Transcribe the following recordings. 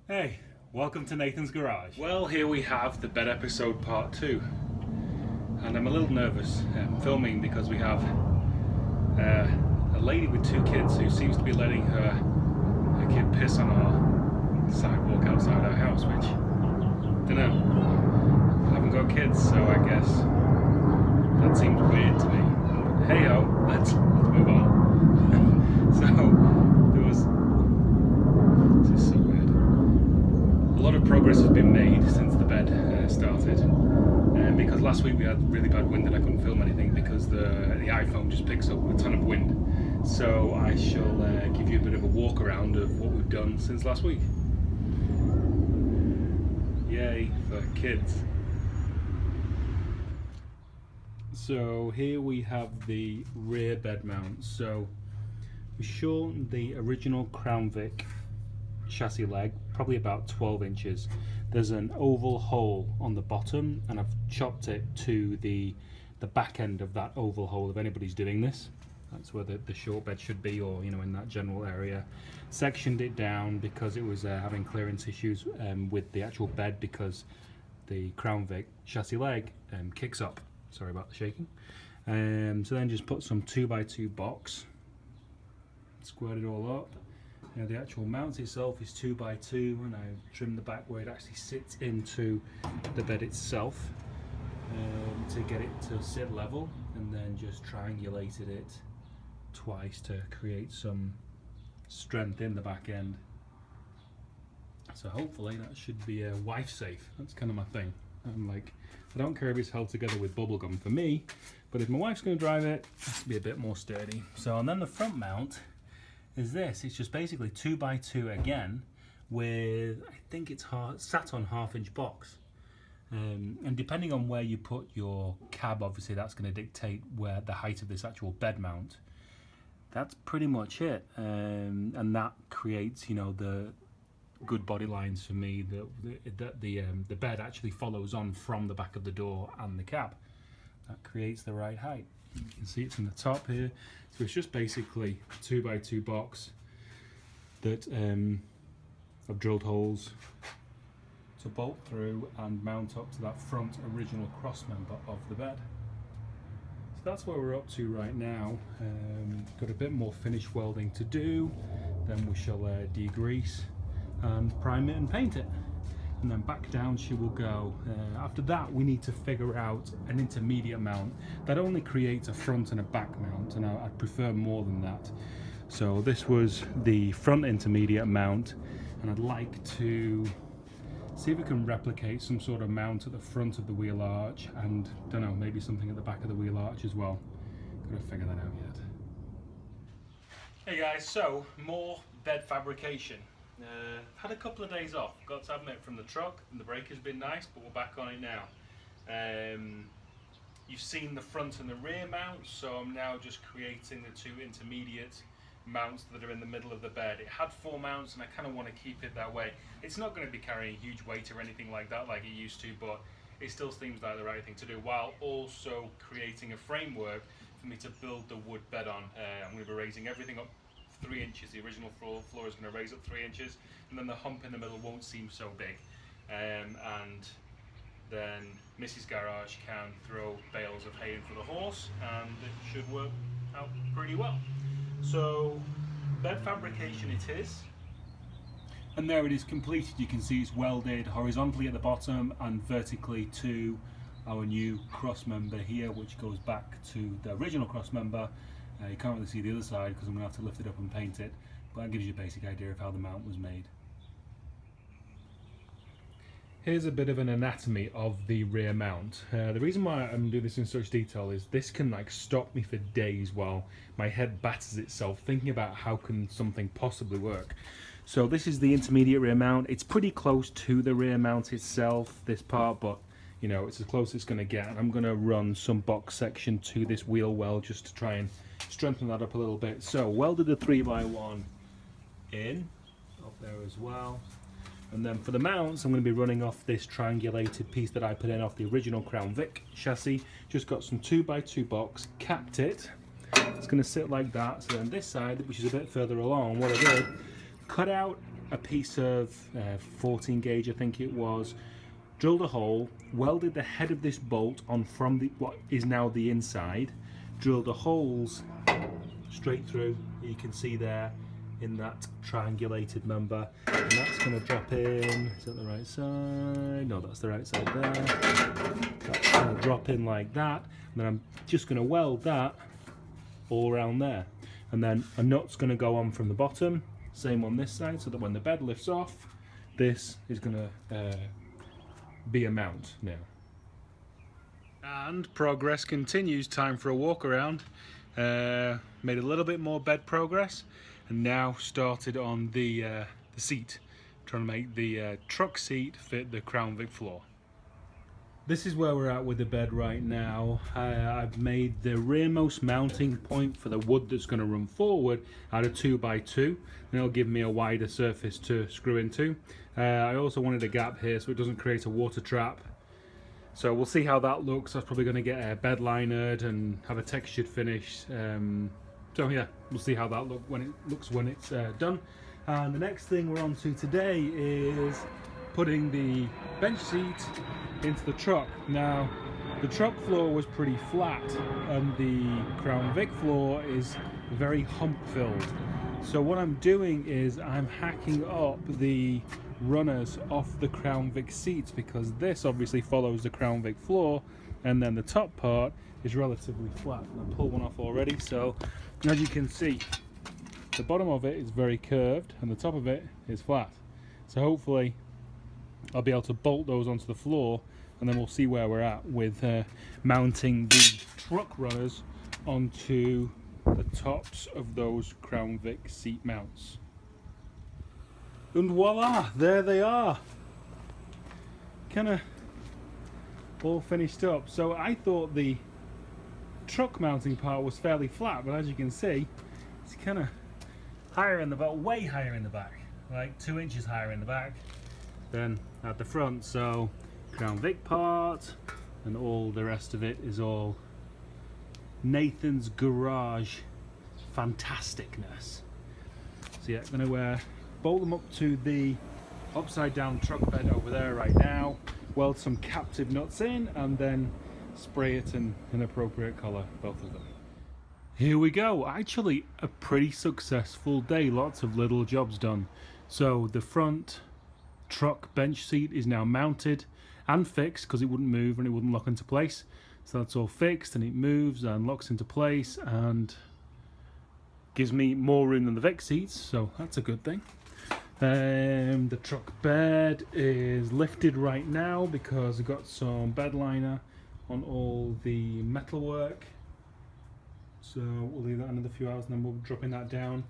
Hey, welcome to Nathan's Garage. Well, here we have the bed episode part 2. And I'm a little nervous filming because we have a lady with 2 kids who seems to be letting her kid piss on our sidewalk outside our house, which, don't know, I haven't got kids, so I guess that seems weird to me. But hey ho, let's move on. So, there was... This is so weird. A lot of progress has been made since the bed started, because last week we had really bad wind and I couldn't film anything because the iPhone just picks up a ton of wind. So I shall give you a bit of a walk around of what we've done since last week. Yay for kids. So here we have the rear bed mount. So we shortened the original Crown Vic chassis leg probably about 12 inches. There's an oval hole on the bottom and I've chopped it to the back end of that oval hole if anybody's doing this. That's where the short bed should be, or in that general area. Sectioned it down because it was having clearance issues with the actual bed because the Crown Vic chassis leg kicks up. Sorry about the shaking. So then just put some 2x2 box, squared it all up. Now the actual mount itself is 2x2 and I've trimmed the back where it actually sits into the bed itself to get it to sit level, and then just triangulated it twice to create some strength in the back end. So hopefully that should be wife safe. That's kind of my thing. I'm like, I don't care if it's held together with bubble gum for me, but if my wife's going to drive it, it has to be a bit more sturdy. So, and then the front mount is this. It's just basically 2x2 again with, I think it's sat on 1/2 inch box. And depending on where you put your cab, obviously that's going to dictate where the height of this actual bed mount. That's pretty much it. And that creates, the good body lines for me. The bed actually follows on from the back of the door and the cab. That creates the right height. You can see it from the top here. So it's just basically a 2x2 box that I've drilled holes to bolt through and mount up to that front original cross member of the bed. So that's where we're up to right now. Got a bit more finish welding to do. Then we shall degrease and prime it and paint it. And then back down she will go. After that we need to figure out an intermediate mount that only creates a front and a back mount, and I'd prefer more than that. So this was the front intermediate mount, and I'd like to see if we can replicate some sort of mount at the front of the wheel arch, and don't know, maybe something at the back of the wheel arch as well. Gotta figure that out yet. Hey guys, so more bed fabrication. Had a couple of days off, got to admit, from the truck, and the brake has been nice, but we're back on it now. You've seen the front and the rear mounts, so I'm now just creating the 2 intermediate mounts that are in the middle of the bed. It had 4 mounts and I kind of want to keep it that way. It's not going to be carrying huge weight or anything like that like it used to, but it still seems like the right thing to do, while also creating a framework for me to build the wood bed on. I'm going to be raising everything up 3 inches. The original floor is going to raise up 3 inches, and then the hump in the middle won't seem so big. And then Mrs. Garage can throw bales of hay in for the horse, and it should work out pretty well. So bed fabrication it is. And there it is completed. You can see it's welded horizontally at the bottom and vertically to our new cross member here, which goes back to the original cross member. You can't really see the other side because I'm going to have to lift it up and paint it, but that gives you a basic idea of how the mount was made. Here's a bit of an anatomy of the rear mount. The reason why I'm doing this in such detail is this can stop me for days while my head batters itself thinking about how can something possibly work. So this is the intermediate rear mount. It's pretty close to the rear mount itself, this part, but it's as close as it's going to get. And I'm going to run some box section to this wheel well just to try and strengthen that up a little bit. So welded the 3x1 in up there as well. And then for the mounts, I'm going to be running off this triangulated piece that I put in off the original Crown Vic chassis. Just got some 2x2 box, capped it. It's going to sit like that. So then this side, which is a bit further along, what I did, cut out a piece of 14 gauge, I think it was, drilled a hole, welded the head of this bolt on from what is now the inside, drilled the holes straight through, you can see there in that triangulated member, and that's going to drop in. Is that the right side? No, that's the right side there. That's going to drop in like that, and then I'm just going to weld that all around there, and then a nut's going to go on from the bottom, same on this side, so that when the bed lifts off, this is going to be a mount now. And progress continues. Time for a walk around. Made a little bit more bed progress, and now started on the seat, trying to make the truck seat fit the Crown Vic floor. This is where we're at with the bed right now. I've made the rearmost mounting point for the wood that's going to run forward out of 2x2, and it'll give me a wider surface to screw into. I also wanted a gap here so it doesn't create a water trap. So we'll see how that looks. That's probably going to get bed linered and have a textured finish. So yeah, we'll see how that looks when it's done. And the next thing we're on to today is putting the bench seat into the truck. Now, the truck floor was pretty flat, and the Crown Vic floor is very hump filled. So what I'm doing is I'm hacking up the runners off the Crown Vic seats, because this obviously follows the Crown Vic floor, and then the top part is relatively flat. And I pulled one off already, so as you can see, the bottom of it is very curved and the top of it is flat. So hopefully I'll be able to bolt those onto the floor, and then we'll see where we're at with mounting the truck runners onto the tops of those Crown Vic seat mounts. And voila, there they are. Kind of all finished up. So I thought the truck mounting part was fairly flat, but as you can see, it's kind of higher in the back, way higher in the back, like 2 inches higher in the back than at the front. So Crown Vic part and all the rest of it is all Nathan's Garage fantasticness. So yeah, I'm gonna bolt them up to the upside down truck bed over there right now, weld some captive nuts in, and then spray it in an appropriate colour, both of them. Here we go. Actually a pretty successful day, lots of little jobs done. So the front truck bench seat is now mounted and fixed, because it wouldn't move and it wouldn't lock into place. So that's all fixed, and it moves and locks into place and gives me more room than the Vic seats, so that's a good thing. The truck bed is lifted right now because I've got some bed liner on all the metalwork. So we'll leave that another few hours and then we'll be dropping that down.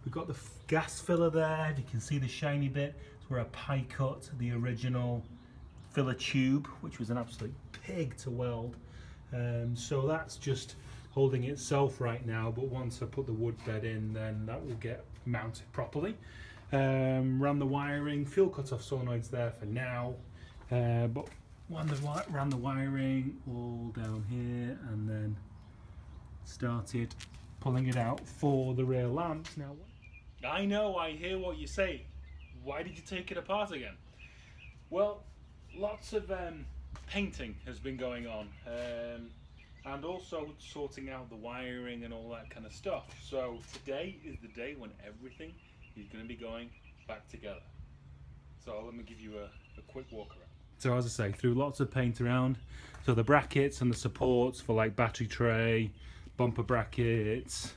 We've got the gas filler there. If you can see the shiny bit, it's where I pie cut the original filler tube, which was an absolute pig to weld. So that's just holding itself right now, but once I put the wood bed in, then that will get mounted properly. Ran the wiring, fuel cut-off solenoids there for now, but ran the wiring all down here, and then started pulling it out for the rear lamps. Now, I know, I hear what you say. Why did you take it apart again? Well, lots of painting has been going on, and also sorting out the wiring and all that kind of stuff. So today is the day when everything is going to be going back together. So let me give you a quick walk around. So as I say, threw lots of paint around. So the brackets and the supports for like battery tray, bumper brackets,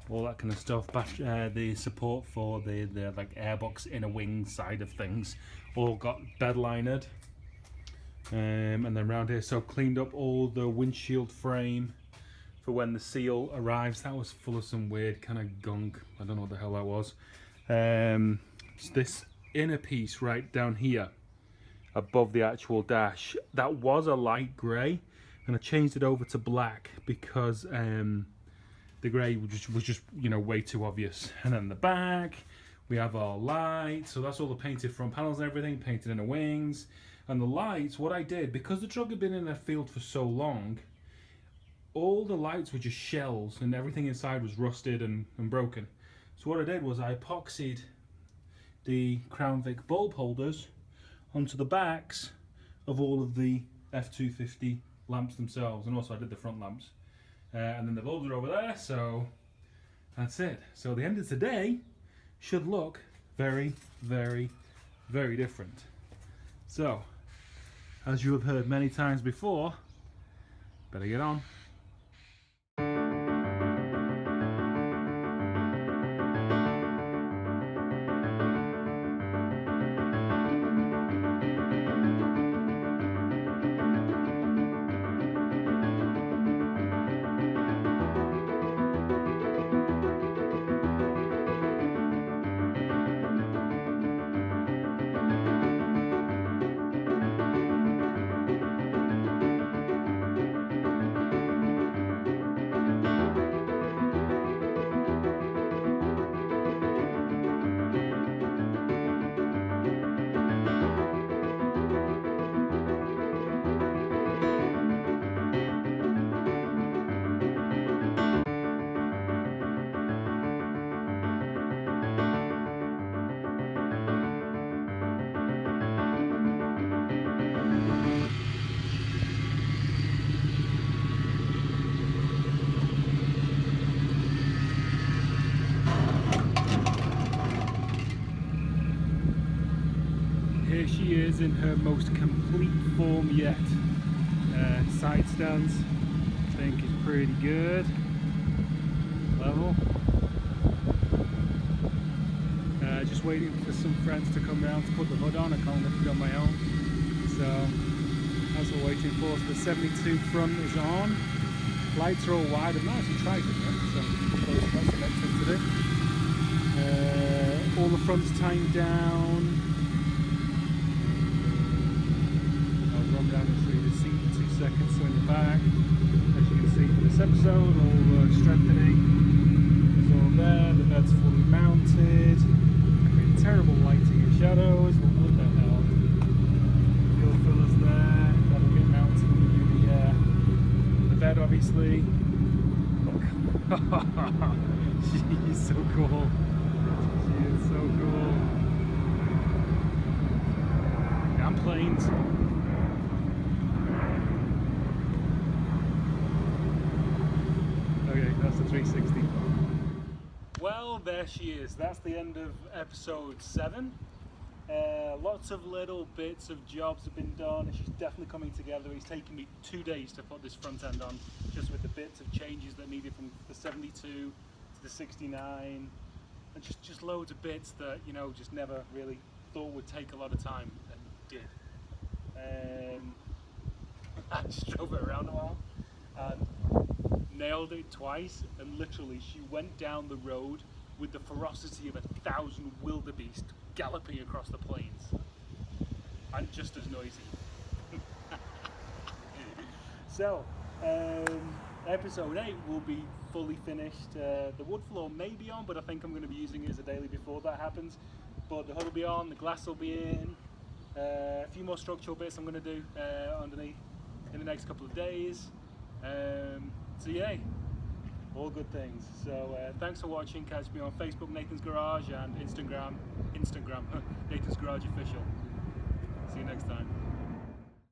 all that kind of stuff. The support for the like airbox inner wing side of things all got bed linered. And then around here, so cleaned up all the windshield frame for when the seal arrives. That was full of some weird kind of gunk. I don't know what the hell that was. This inner piece right down here above the actual dash, that was a light grey, and I changed it over to black because the grey was just you know, way too obvious. And then the back, we have our lights, so that's all the painted front panels and everything, painted inner wings. And the lights, what I did, because the truck had been in the field for so long, all the lights were just shells and everything inside was rusted and broken. So what I did was I epoxied the Crown Vic bulb holders onto the backs of all of the F250 lamps themselves, and also I did the front lamps. And then the bulbs are over there, so that's it. So the end of today should look very, very, very different. So, as you have heard many times before, better get on. Here she is in her most complete form yet. Side stands, I think is pretty good. Level. Just waiting for some friends to come round to put the hood on. I can't lift it on my own. So that's what we're waiting for. So the 72 front is on. Lights are all wide. I've not actually tried them yet, so that's the next thing to do. All the fronts tightened down. Down through the seat for 2 seconds, so in the back, as you can see for this episode, all the strengthening is all there, the bed's fully mounted, terrible lighting and shadows, what the hell, fuel fillers there, that'll get mounted when we do the bed obviously. She is so cool, she is so cool. And planes. That's the 360. Well, there she is. That's the end of episode 7. Lots of little bits of jobs have been done, and she's definitely coming together. It's taken me 2 days to put this front end on, just with the bits of changes that needed from the 72 to the 69, and just loads of bits that, you know, just never really thought would take a lot of time, and did. I just drove it around a while and nailed it twice, and literally she went down the road with the ferocity of 1,000 wildebeest galloping across the plains, and just as noisy. So episode 8 will be fully finished. The wood floor may be on, but I think I'm going to be using it as a daily before that happens. But the hood will be on, the glass will be in, a few more structural bits I'm going to do underneath in the next couple of days. So yeah, all good things. So thanks for watching. Catch me on Facebook, Nathan's Garage, and Instagram, Nathan's Garage Official. See you next time.